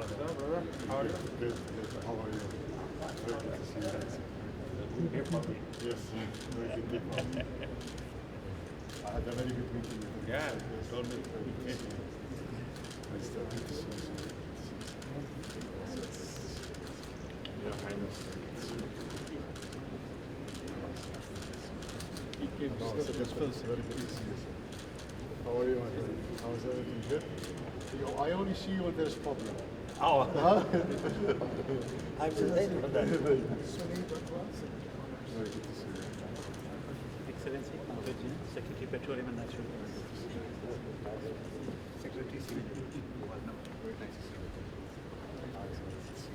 brother. How are you? Good, good. How are you? Very good to see you guys. Good day for me. Yes, very good day for me. I had a very good meeting with you. Yeah, Yes, told me. very good to see you. Nice to meet you. Your Highness. No, it feels very good to see you, sir. How are you, my friend? How's everything good? I only see you when there's problem. Oh, Huh? I'm just saying, brother. Very good to see you. Excellency, Pankaj, Secretary Petroleum and Natural Gas. Secretary Civil. Very nice to see you.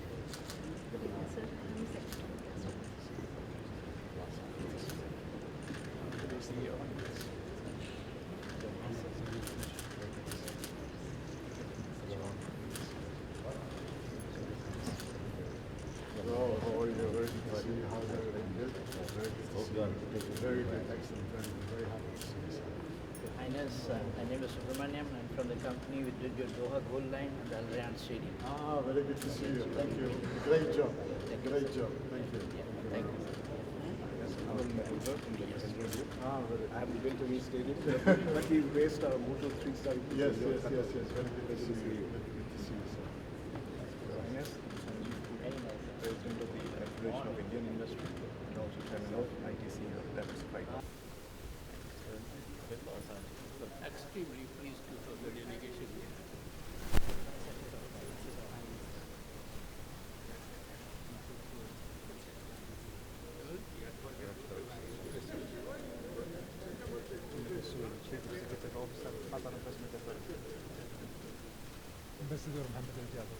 Oh, how are you? Very good to see you. How's everything good? Very good to see you. Very good, excellent. Very good. Very happy to see you, sir. Your Highness, my name is Subramaniam. I'm from the company. We did your Doha Gold Line and Al Rayyan Stadium. Ah, very good to see you. Thank you. Great job. Great job. Thank you. Thank you. Ah, very I haven't been to the stadium, but we raced our Moto 3-star. Yes, yes, yes, yes. Very good to see you. Very good to see you, sir. Highness, Very nice. President of the Federation of Indian Industry, and also Chairman of ITC Diversified. Extremely pleased to have the delegation here. Ambassador Mohammed Al Jabbar.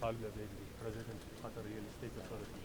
Khalid Abedi, President, Qatar Real Estate Authority.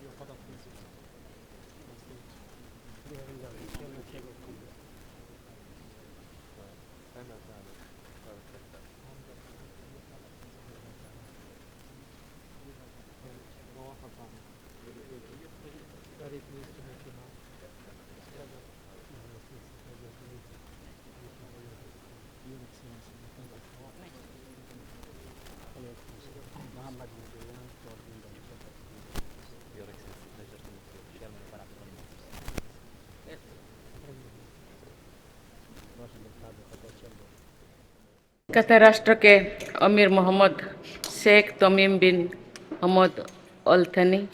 CEO Qatar Principal. Very pleased to meet you now. Your Excellency, pleasure to meet you. Chairman of Arab Qatar राष्ट्र के अमीर मोहम्मद शेख तमीम बिन हमद अल थनी,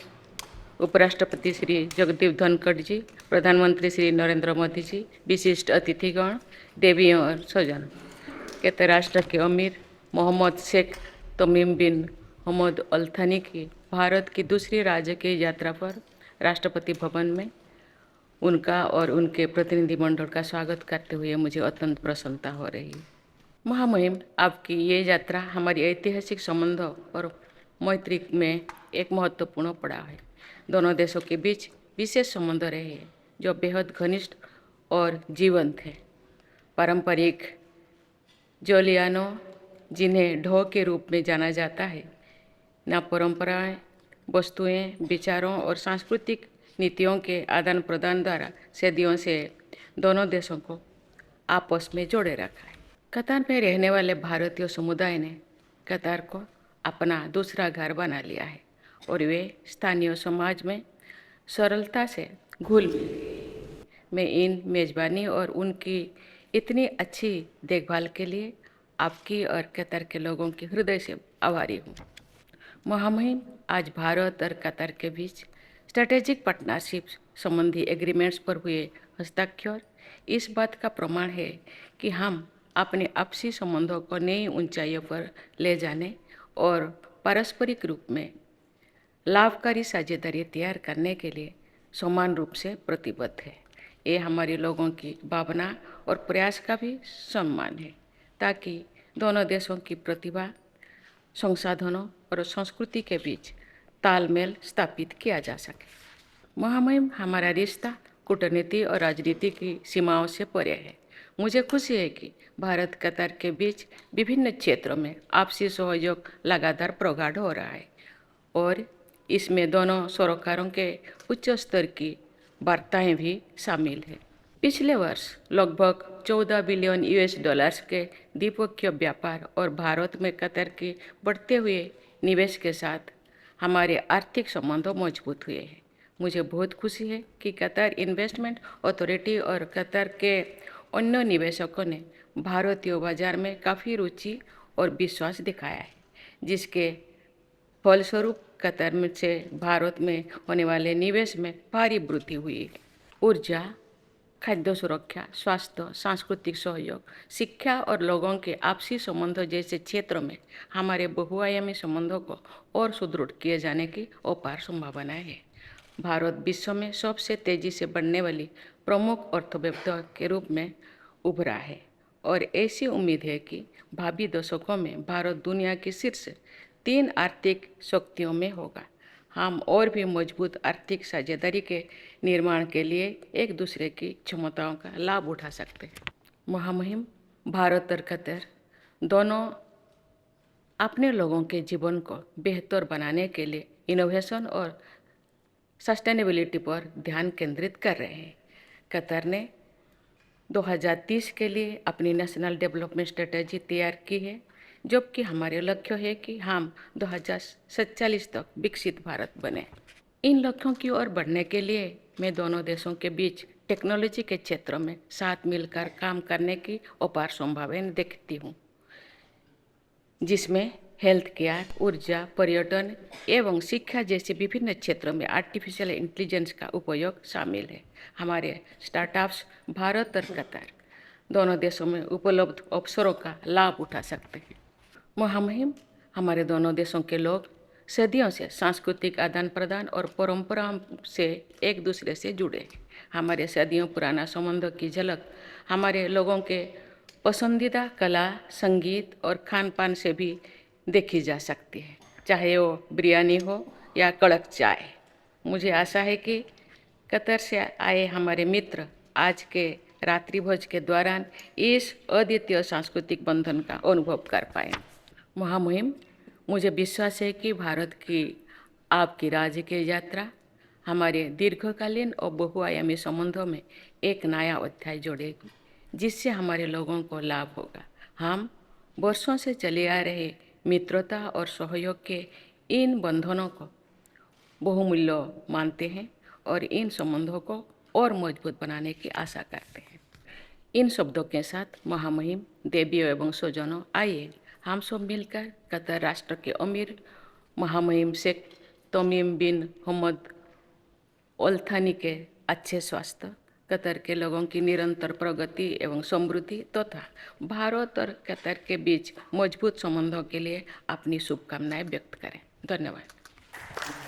उपराष्ट्रपति श्री जगदीप धनखड़ जी, प्रधानमंत्री श्री नरेंद्र मोदी जी, विशिष्ट अतिथिगण, देवियों और स्वजन। Qatar राष्ट्र के अमीर मोहम्मद शेख तमीम बिन हमद अल थनी की भारत की दूसरी राजकीय यात्रा पर राष्ट्रपति भवन में उनका और उनके प्रतिनिधिमंडल का स्वागत करते हुए मुझे अत्यंत प्रसन्नता हो रही है। महामहिम, आपकी ये यात्रा हमारी ऐतिहासिक संबंधों और मैत्री में एक महत्वपूर्ण पड़ाव है। दोनों देशों के बीच विशेष संबंध रहे हैं जो बेहद घनिष्ठ और जीवंत है। पारंपरिक जोलियानो, जिन्हें ढो के रूप में जाना जाता है, न परंपराएं, वस्तुएं, विचारों और सांस्कृतिक नीतियों के आदान प्रदान द्वारा सदियों से दोनों देशों को आपस में जोड़े रखा है। कतार में रहने वाले भारतीय समुदाय ने कतार को अपना दूसरा घर बना लिया है और वे स्थानीय समाज में सरलता से घुल मिल गए। मैं इन मेज़बानी और उनकी इतनी अच्छी देखभाल के लिए आपकी और कतार के लोगों की हृदय से आभारी हूँ। महामहिम, आज भारत और कतार के बीच स्ट्रेटेजिक पार्टनरशिप संबंधी एग्रीमेंट्स पर हुए हस्ताक्षर इस बात का प्रमाण है कि हम अपने आपसी संबंधों को नई ऊंचाइयों पर ले जाने और पारस्परिक रूप में लाभकारी साझेदारी तैयार करने के लिए समान रूप से प्रतिबद्ध है। ये हमारे लोगों की भावना और प्रयास का भी सम्मान है ताकि दोनों देशों की प्रतिभा, संसाधनों और संस्कृति के बीच तालमेल स्थापित किया जा सके। महामहिम, हमारा रिश्ता कूटनीति और राजनीति की सीमाओं से परे है। मुझे खुशी है कि भारत कतर के बीच विभिन्न क्षेत्रों में आपसी सहयोग लगातार प्रगाढ़ हो रहा है और इसमें दोनों सरोकारों के उच्च स्तर की वार्ताएं भी शामिल हैं। पिछले वर्ष लगभग 14 बिलियन US$ के द्विपक्षीय व्यापार और भारत में कतर के बढ़ते हुए निवेश के साथ हमारे आर्थिक संबंधों मजबूत हुए हैं। मुझे बहुत खुशी है कि कतर इन्वेस्टमेंट अथॉरिटी और कतर के अन्य निवेशकों ने भारतीय बाजार में काफ़ी रुचि और विश्वास दिखाया है, जिसके फलस्वरूप कतर में से भारत में होने वाले निवेश में भारी वृद्धि हुई है। ऊर्जा, खाद्य सुरक्षा, स्वास्थ्य, सांस्कृतिक सहयोग, शिक्षा और लोगों के आपसी संबंधों जैसे क्षेत्रों में हमारे बहुआयामी संबंधों को और सुदृढ़ किए जाने की अपार संभावनाएं है। भारत विश्व में सबसे तेजी से बढ़ने वाली प्रमुख अर्थव्यवस्था के रूप में उभरा है और ऐसी उम्मीद है कि भावी दशकों में भारत दुनिया की शीर्ष 3 आर्थिक शक्तियों में होगा। हम और भी मजबूत आर्थिक साझेदारी के निर्माण के लिए एक दूसरे की क्षमताओं का लाभ उठा सकते हैं। महामहिम, भारत और कतर दोनों अपने लोगों के जीवन को बेहतर बनाने के लिए इनोवेशन और सस्टेनेबिलिटी पर ध्यान केंद्रित कर रहे हैं। कतर ने 2030 के लिए अपनी नेशनल डेवलपमेंट स्ट्रेटेजी तैयार की है, जबकि हमारे लक्ष्य है कि हम 2047 तक विकसित भारत बने। इन लक्ष्यों की ओर बढ़ने के लिए मैं दोनों देशों के बीच टेक्नोलॉजी के क्षेत्र में साथ मिलकर काम करने की अपार संभावना देखती हूँ, जिसमें हेल्थ केयर, ऊर्जा, पर्यटन एवं शिक्षा जैसे विभिन्न क्षेत्रों में आर्टिफिशियल इंटेलिजेंस का उपयोग शामिल है। हमारे स्टार्टअप्स भारत और कतर दोनों देशों में उपलब्ध अवसरों का लाभ उठा सकते हैं। महामहिम, हमारे दोनों देशों के लोग सदियों से सांस्कृतिक आदान प्रदान और परंपराओं से एक दूसरे से जुड़े हैं। हमारे सदियों पुराना संबंधों की झलक हमारे लोगों के पसंदीदा कला, संगीत और खान पान से भी देखी जा सकती है, चाहे वो बिरयानी हो या कड़क चाय। मुझे आशा है कि कतर से आए हमारे मित्र आज के रात्रि भोज के दौरान इस अद्वितीय सांस्कृतिक बंधन का अनुभव कर पाए। महामहिम, मुझे विश्वास है कि भारत की आपकी राज्य की यात्रा हमारे दीर्घकालीन और बहुआयामी संबंधों में एक नया अध्याय जोड़ेगी, जिससे हमारे लोगों को लाभ होगा। हम वर्षों से चले आ रहे मित्रता और सहयोग के इन बंधनों को बहुमूल्य मानते हैं और इन संबंधों को और मजबूत बनाने की आशा करते हैं। इन शब्दों के साथ महामहिम, देवियों एवं स्वजनों, आइए हम सब मिलकर कतर राष्ट्र के अमीर महामहिम शेख तमीम बिन हमद अल थानी के अच्छे स्वास्थ्य, कतर के लोगों की निरंतर प्रगति एवं समृद्धि तथा भारत और कतर के बीच मजबूत संबंधों के लिए अपनी शुभकामनाएं व्यक्त करें। धन्यवाद।